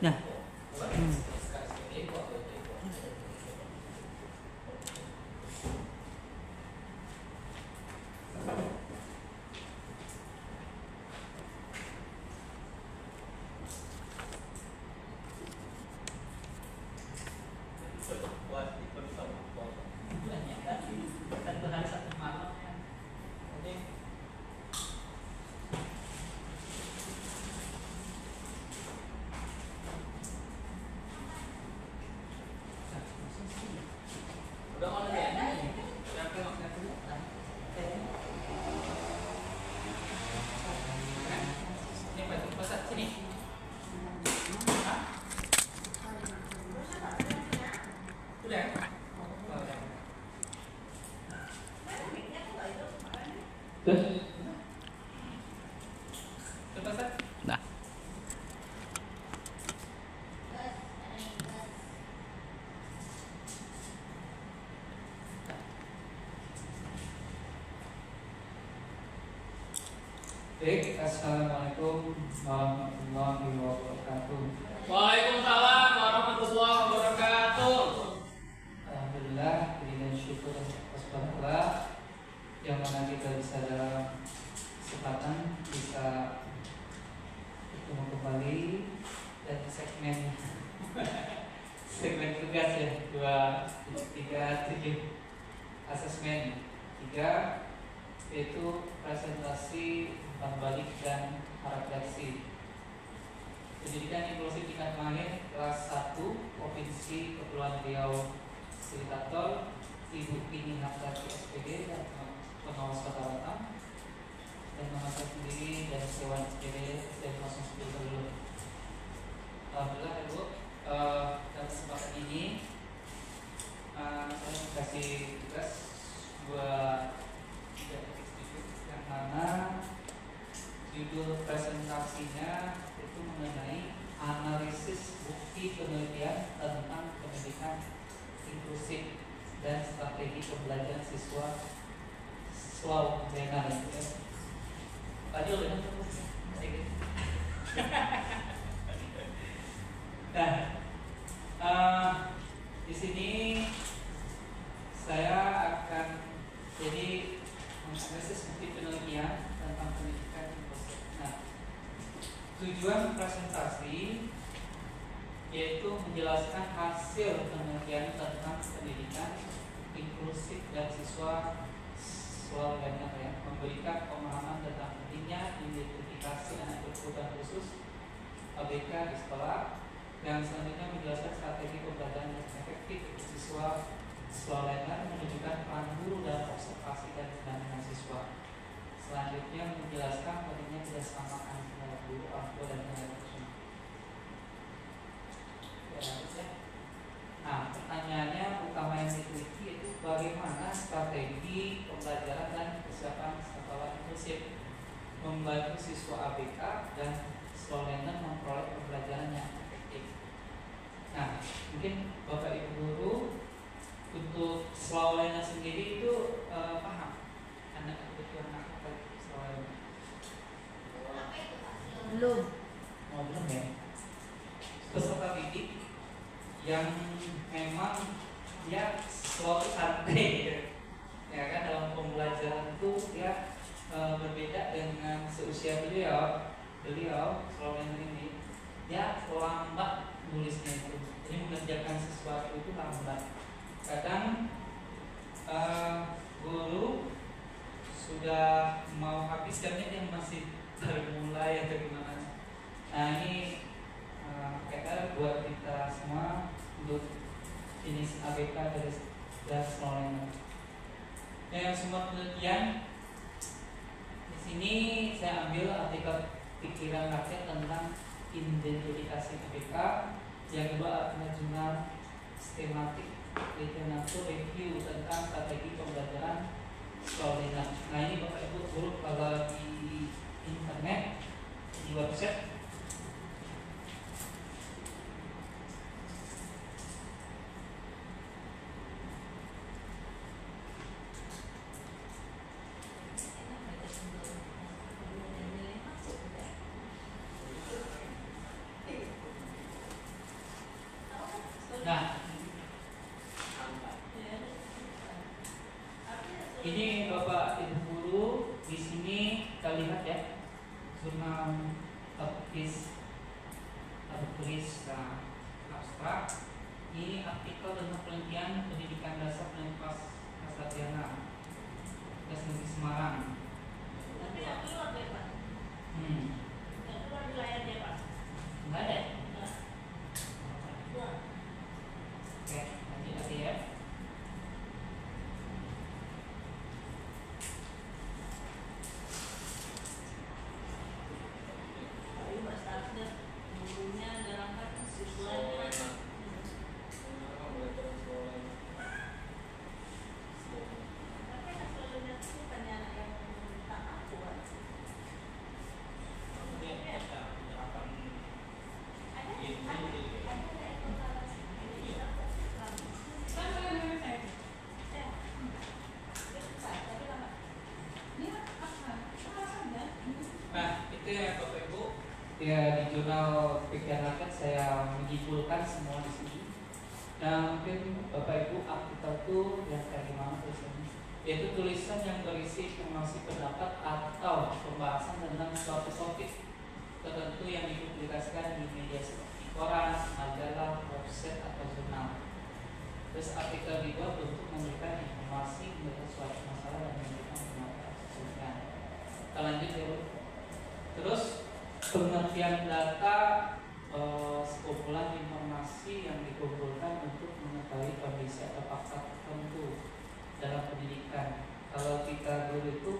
Nah. Nah. Baik, assalamualaikum warahmatullahi wabarakatuh. Waalaikumsalam warahmatullahi wabarakatuh. Alhamdulillah, puji dan syukur atas Allah yang mana kita bisa dalam kesempatan bisa bertemu kembali dan segmen tugas ya 237 asesmen 3 yaitu presentasi umpan balik dan refleksi. Pendidikan inklusif tingkat mahir kelas 1 Provinsi Kepulauan Riau Fasilitator Ibu Pini Hamdati SPD dan pengawas Kota Batam dan nama saya sendiri dan Dewan SPD dan langsung seperti dulu. Alhamdulillah Ibu, dalam kesempatan ini saya kasih tugas buat yang mana judul presentasinya itu mengenai analisis bukti penelitian tentang pendidikan inklusif dan strategi pembelajaran siswa benar ya. Tadi udah sedikit. Nah, di sini saya akan jadi menganalisis bukti penelitian tentang pendidikan inklusif. Nah, tujuan presentasi yaitu menjelaskan hasil penelitian tentang pendidikan inklusif dan siswa lainnya ya, memberikan pemahaman tentang pentingnya identifikasi anak berkebutuhan khusus ABK di sekolah, dan selanjutnya menjelaskan strategi pembelajaran yang efektif untuk siswa lainnya, menunjukkan peran guru dalam observasi dan pendampingan siswa. Selanjutnya menjelaskan pentingnya kerjasama antara guru, orang tua dan tenaga personal. Nah, pertanyaannya utama yang diteliti itu bagaimana strategi pembelajaran dan kesiapan sekolah inklusif membantu siswa ABK dan siswa lainnya memperoleh pembelajaran yang efektif. Nah, mungkin Bapak Ibu guru untuk siswa lainnya sendiri itu paham anak kebutuhan apa siswa lainnya? Belum. Oh, belum ya. Peserta didik yang memang dia selalu santai gitu. Ya kan, dalam pembelajaran itu dia berbeda dengan seusia beliau selalu ini dia lambat nulisnya itu, jadi mengerjakan sesuatu itu lambat. Kadang guru sudah mau habis jamnya dia masih baru mulai atau gimana. Nah, ini PR buat kita semua untuk jenis ABK dan semuanya. Yang semua penelitian di sini saya ambil artikel pikiran rakyat tentang identifikasi ABK. Yang kedua adalah jurnal sistematik literatur review tentang strategi pembelajaran sekolah. Nah, ini Bapak Ibu guru kalau di internet di website bertulis abstrak. Ini artikel tentang penelitian pendidikan dasar Universitas Sarjana Negeri Semarang. Tapi nggak keluar deh Pak. Nggak keluar di layarnya Pak. Nggak ada. Keluar. Oke, lanjut lagi ya. Tapi Pak Starsnya gurunya gerakan siswanya. Tapi yang selalu lihat itu bukannya anak yang tak aku Pak. Nah, itu ya Bapak Ibu. Ya di jurnal Pikiran Rakyat saya menyimpulkan semua di sini. Nah mungkin Bapak Ibu artikel itu yang kayak gimana tulisannya? Yaitu tulisan yang berisi informasi pendapat atau pembahasan tentang suatu topik tertentu yang dipublikasikan di media seperti koran, majalah, website atau jurnal. Terus artikel dibuat untuk memberikan informasi tentang suatu masalah dan memberikan pendapat sesuai. Kita lanjut ya Bu. Terus pengertian data sekumpulan informasi yang dikumpulkan untuk mengetahui kondisi atau fakta tertentu dalam pendidikan. Kalau kita dulu itu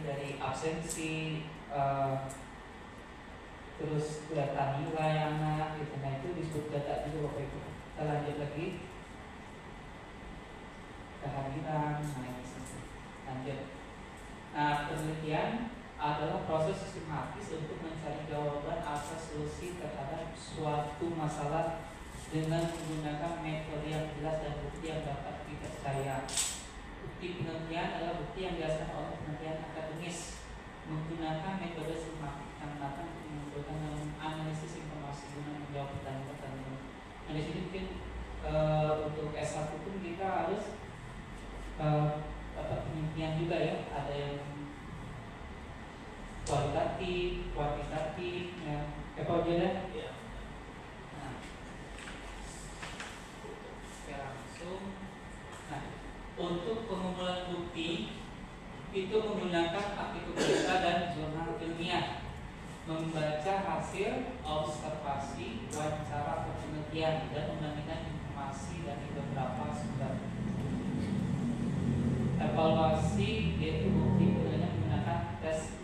dari absensi, terus data nilai anak, gitu. Nah itu disebut data juga Bapak Ibu. Kita lanjut lagi kehadiran, nah ini lanjut. Nah penelitian adalah proses sistematis untuk mencari jawaban atau solusi terhadap suatu masalah dengan menggunakan metode yang jelas dan bukti yang dapat dipercaya. Bukti penelitian adalah bukti yang dihasilkan oleh penelitian akademis menggunakan metode sistematik yang dapat mengumpulkan dalam analisis informasi guna menjawab pertanyaan-pertanyaan. Nah di sini mungkin untuk S1 pun kita harus dapat penelitian juga ya, ada yang kualitatif, kuantitatif, ya. Apa aja dah? Iya. Nah, oke langsung. Nah, untuk pengumpulan bukti itu menggunakan artikel berita dan jurnal ilmiah, membaca hasil observasi, wawancara atau penelitian dan membandingkan informasi dari beberapa sumber. Evaluasi yaitu bukti penilaian menggunakan tes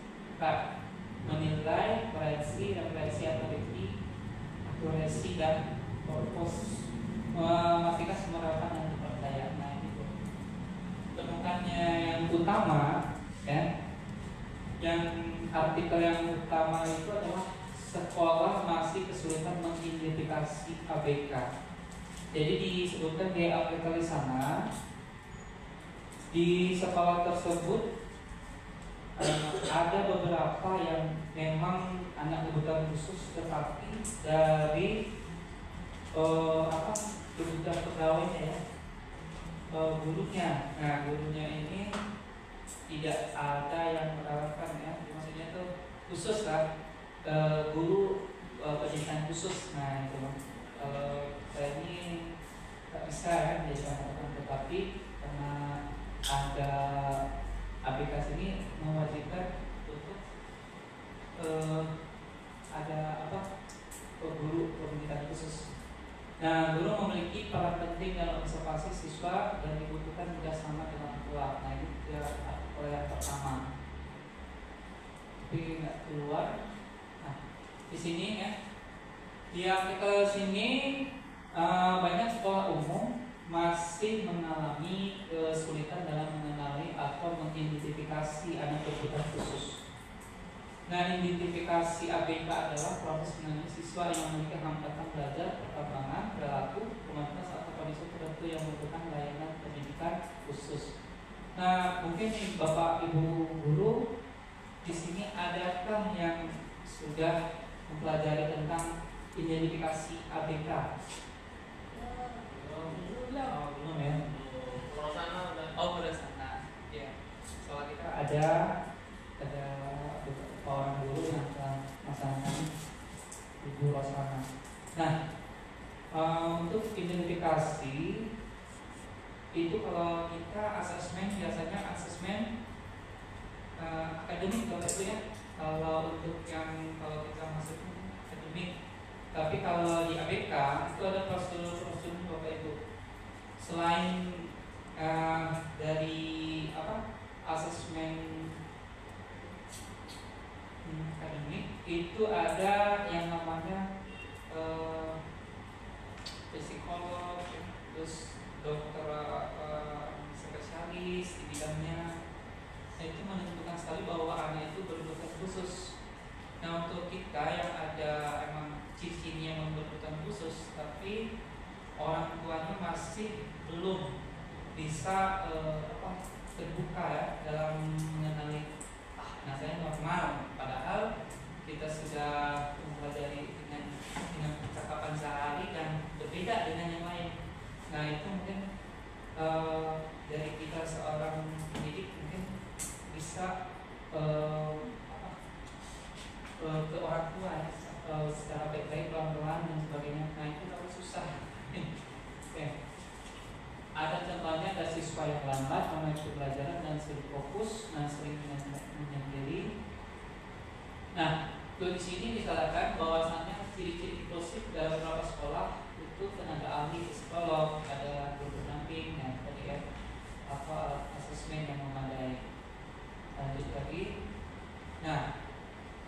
menilai koreksi dan koreksi ability, akurasi dan purpose, memastikan penerapan dan kepercayaan. Nah itu temukannya yang utama ya, yang artikel yang utama itu adalah sekolah masih kesulitan mengidentifikasi ABK. Jadi disebutkan di artikel di sana, di sekolah tersebut ada beberapa yang memang anak kebutuhan khusus, tetapi dari kebutuhan pegawainya ya, gurunya. Nah gurunya ini tidak ada yang merawatkan ya, maksudnya itu khusus lah, guru pendidikan khusus. Nah itu saya ini tak bisa ya dilakukan, tetapi karena ada aplikasi ini mewajibkan untuk ada guru pendidikan khusus. Nah, guru memiliki peran penting dalam observasi siswa dan dibutuhkan kerjasama dengan keluarga. Nah, ini artikel yang pertama. Tapi nggak keluar. Nah, di sini ya, di artikel sini banyak sekolah umum masih mengalami kesulitan dalam mengenali atau mengidentifikasi anak kebutuhan khusus. Nah, identifikasi ABK adalah proses mengenali siswa yang memiliki hambatan belajar, perkembangan, perilaku, komunitas atau kondisi tertentu yang membutuhkan layanan pendidikan khusus. Nah, mungkin Bapak Ibu guru di sini adakah yang sudah mempelajari tentang identifikasi ABK? Belum ya. Oh, udah sana. Ya. Soal kita ada beberapa orang guru yang akan melaksanakan di luar sana. Nah, untuk identifikasi itu kalau kita asesmen biasanya asesmen akademik kalau itu ya. Kalau untuk yang kalau kita masuk akademik, tapi kalau di ABK itu ada prosedur-prosedur Bapak Ibu. Selain dari asesmen akademik, itu ada yang namanya psikolog, terus dokter spesialis di bidangnya. Itu menentukan sekali bahwa anak itu berkebutuhan khusus. Nah, untuk kita yang ada emang ciri-cirinya yang berkebutuhan khusus, tapi orang tuanya masih belum bisa terbuka ya dalam mengenali nah saya normal, padahal kita sudah mempelajari dengan percakapan sehari dan berbeda dengan yang lain. Nah, itu mungkin dari kita seorang pendidik mungkin bisa ke orang tua ya, secara baik-baik, pelan-pelan dan sebagainya. Nah, itu terlalu susah. Okay. Ada contohnya, ada siswa yang lambat mengikuti pelajaran dan sulit fokus, dan sering menyendiri. Nah, di sini dikatakan bahwasannya ciri-ciri inklusif dalam beberapa sekolah itu tenaga ahli psikolog, ada guru pendamping, ya tadi ya, asesmen yang memadai. Lanjut lagi. Nah,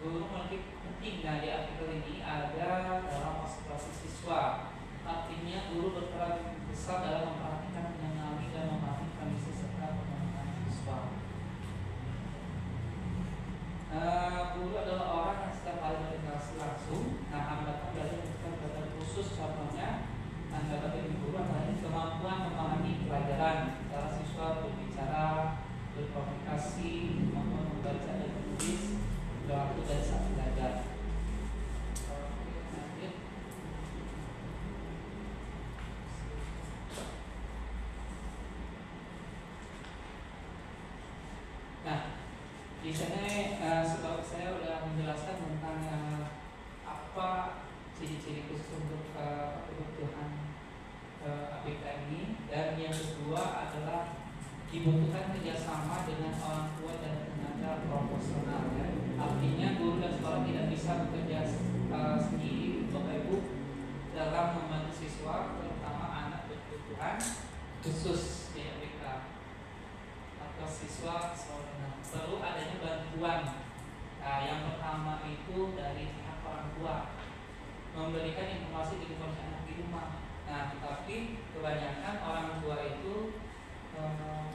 guru lebih penting. Nah, di artikel ini ada dalam observasi siswa. Artinya guru berperan besar dalam memperhatikan, mengenali dan memahami kondisi serta perkembangan siswa. Guru adalah orang yang setiap kali berinteraksi langsung. Nah, hambatan dari kebutuhan khusus contohnya hambatan dari guru adalah kemampuan memahami pelajaran, cara siswa berbicara, berkomunikasi, kemampuan membaca dan menulis, waktu dan saat belajar. Nah, di sini setahu saya sudah menjelaskan tentang apa ciri-ciri khusus untuk kebutuhan ABK ini, dan yang kedua adalah dibutuhkan kerjasama dengan orang tua dan tenaga profesional. Ya. Artinya guru dan sekolah tidak bisa bekerja sendiri, Bapak Ibu, dalam membantu siswa, terutama anak berkebutuhan khusus di ABK atau siswa sekolah. Perlu adanya bantuan. Nah, yang pertama itu dari pihak orang tua, memberikan informasi di anak di rumah. Nah, tetapi kebanyakan orang tua itu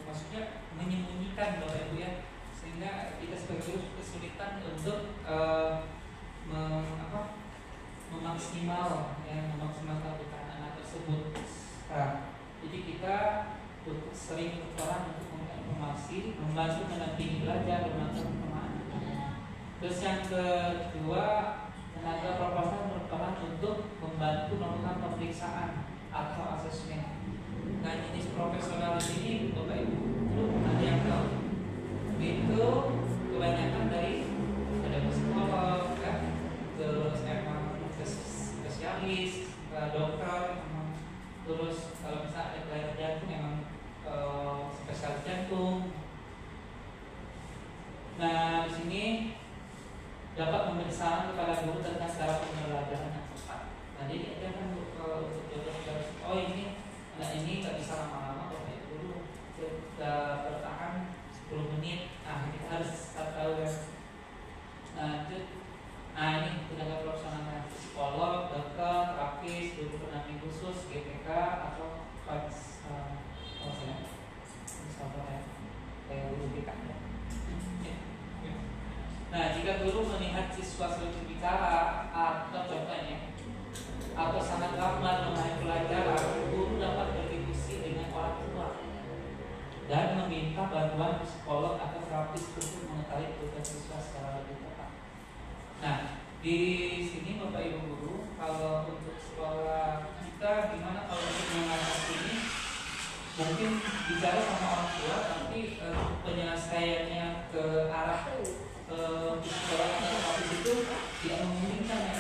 maksudnya menyembunyikan Bapak Ibu ya, sehingga kita sebagai guru kesulitan untuk memaksimalkan kebutuhan anak tersebut. Nah, jadi kita sering berperan untuk memberikan informasi, membantu mendampingi belajar, membantu perkembangan. Terus yang kedua, tenaga profesional berperan untuk membantu melakukan pemeriksaan atau asesmen. Nah, jenis profesional di sini Bapak Ibu belum ada yang tahu. Itu kebanyakan dari ada psikolog, kan? Terus emang spesialis, dokter, terus kalau misalnya ada kelainan jantung emang spesialis jantung. Nah, di sini dapat memberi saran kepada guru tentang cara pembelajaran yang tepat. Nah, jadi ada kan untuk oh ini anak ini nggak bisa lama-lama, Bapak Ibu dulu sudah bertahan 10 menit. Nah, kita harus tahu ya. Lanjut. Nah, ini tenaga profesional, psikolog, dokter, terapis, guru pendamping khusus, GPK atau guru BK ya. Nah, jika guru melihat siswa sulit berbicara atau contohnya atau sangat lambat memahami pelajaran, guru dapat berdiskusi dengan orang tua dan meminta bantuan psikolog atau terapis untuk mengetahui kebutuhan siswa secara lebih tepat. Nah, di sini Bapak Ibu guru, kalau untuk sekolah kita gimana kalau untuk mengatasi ini? Mungkin bicara sama orang tua, tapi penyelesaiannya ke arah psikolog atau terapis itu tidak memungkinkan ya.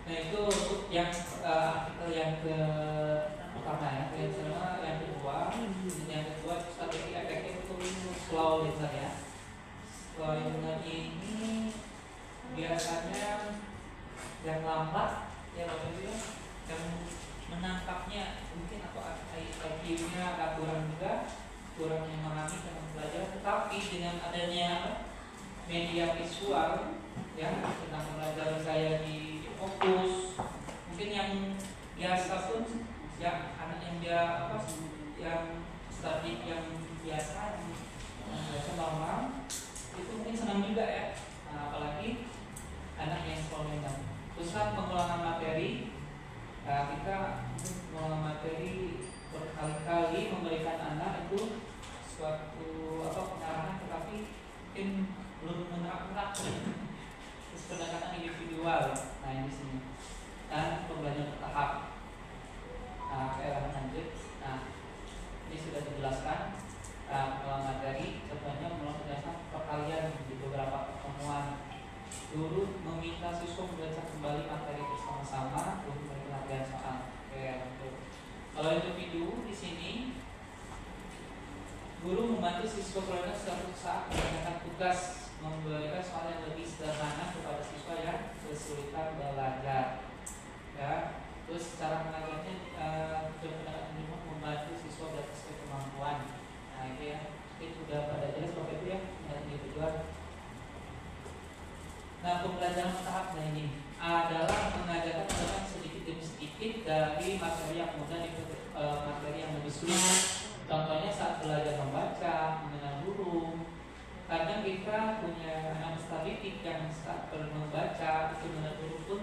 Nah itu yang artikel yang pertama ya, yang kedua strategi efektif untuk slow learner ya. Slow learner ini biasanya yang lambat ya Bapak Ibu ya, yang menangkapnya mungkin atau IQ-nya agak kurang juga, kurang memahami tentang pelajaran, tetapi dengan adanya media visual ya tentang pelajaran saya di fokus, mungkin yang biasa pun ya anak yang dia yang studi yang biasa normal itu mungkin senang juga ya. Nah, apalagi anak yang sekolah. Pusat pengulangan materi, kita pengulangan materi berkali-kali memberikan anak itu suatu pengarahan, tetapi mungkin belum menerapkan terus pendekatan individual. Nah ini sini dan pembelajaran bertahap. Lanjut. Nah ini sudah dijelaskan pengulangan materi. Contohnya mengulang penjelasan perkalian di beberapa pertemuan. Guru meminta siswa membaca kembali materi bersama-sama untuk latihan soal. Kalau individu di sini, guru membantu siswa belajar suatu saat mengerjakan tugas, memberikan soal yang lebih sederhana kepada siswa yang kesulitan belajar. Ya, terus cara mengajarnya membantu siswa belajar sesuai kemampuan. Nah itu ya, itu sudah pada jelas Bapak Ibu ya, yang individual. Nah, pembelajaran tahap ini adalah mengajarkan sedikit demi sedikit dari materi yang mudah ke materi yang lebih sulit. Contohnya saat belajar membaca, mengenal huruf. Kadang kita punya anak statistik yang saat membaca itu mengenal huruf pun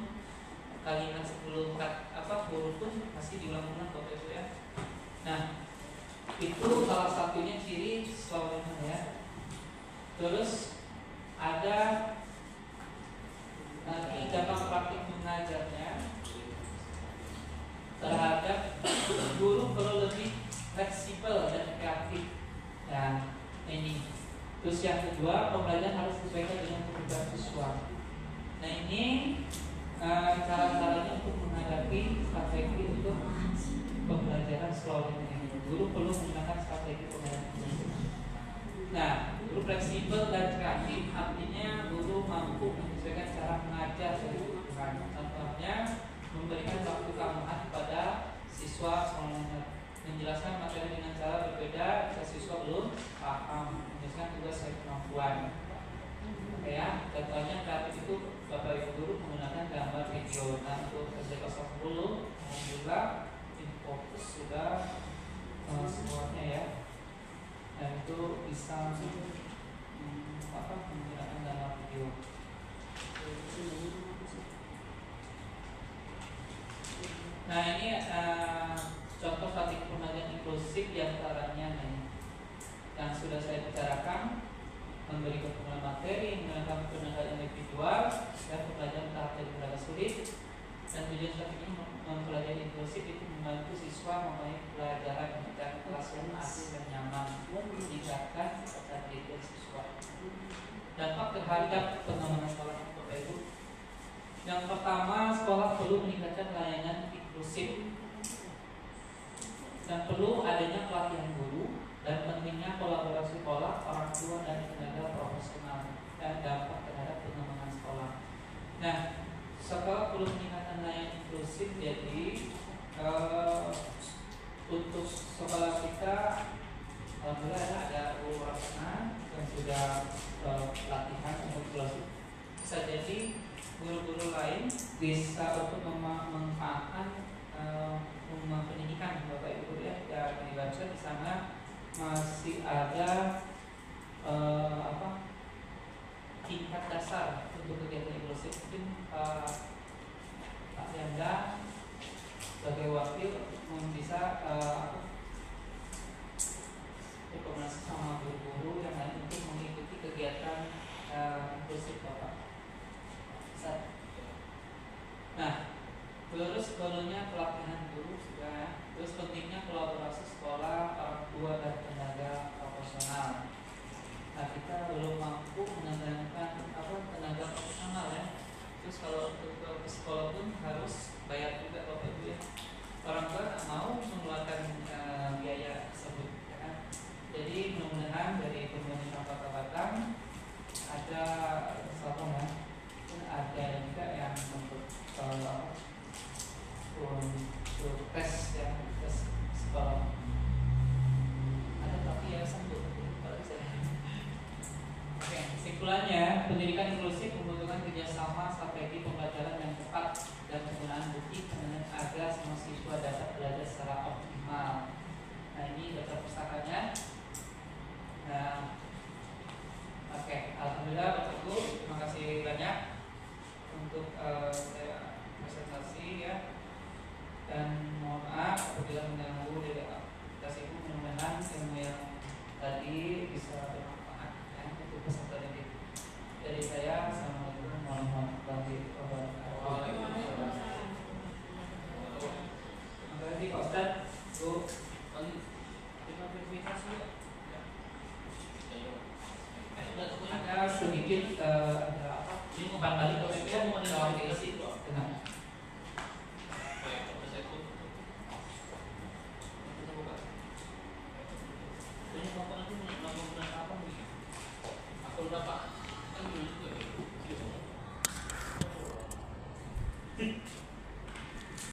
kalimat sebelum huruf pun masih diulang-ulang Bapak Ibu ya. Nah, itu salah satunya ciri slow learner ya. Terus ada nanti dampak praktik mengajarnya terhadap guru perlu lebih fleksibel dan kreatif. Ya, ini. Terus yang kedua, pembelajaran harus disesuaikan dengan kebutuhan siswa. Nah ini cara-caranya untuk menghadapi strategi untuk pembelajaran slow learning ini. Guru perlu menggunakan strategi pembelajaran. Nah, guru fleksibel dan kreatif artinya guru mampu menyesuaikan cara mengajar dari kebutuhan. Contohnya memberikan waktu tambahan kepada siswa menjelaskan materi dengan cara berbeda jika siswa belum paham, menjelaskan tugas sesuai kemampuan. Oke ya, contohnya kreatif itu Bapak Ibu guru menggunakan gambar video. Nah untuk SD 010 alhamdulillah fokus sudah semuanya ya. Dan itu bisa menggunakan gambar video. Nah ini contoh strategi pembelajaran inklusif diantaranya yang sudah saya bicarakan, memberi pengembangan materi, menggunakan pendekatan individual dan pembelajaran tahap yang beragam sulit. Dan tujuan strategi mempelajari inklusif itu membantu siswa mempunyai pelajaran dan kelas yang asik dan nyaman, meningkatkan kepercayaan diri siswa. Dampak terhadap pengembangan sekolah Bapak Ibu. Yang pertama, sekolah perlu meningkatkan layanan inklusif dan perlu adanya pelatihan guru dan pentingnya kolaborasi sekolah, orang tua dan tenaga profesional dan dampak terhadap pengembangan sekolah. Nah, sekolah perlu meningkatkan layanan inklusif, jadi untuk sekolah kita alhamdulillah ada guru pelaksana yang sudah pelatihan untuk inklusif. Bisa jadi guru-guru lain bisa untuk memanfaatkan rumah pendidikan Bapak Ibu ya, dan dibaca di sana masih ada tingkat dasar untuk kegiatan inklusif. Mungkin Pak Yanda sebagai wakil bisa berkoordinasi sama guru-guru yang lain untuk mengikuti kegiatan inklusif Bapak. Nah, terus perlunya pelatihan guru juga. Terus pentingnya kolaborasi sekolah, orang tua dan tenaga profesional. Nah, kita belum mampu mengandalkan tenaga profesional ya. Terus kalau untuk ke sekolah pun harus pendidikan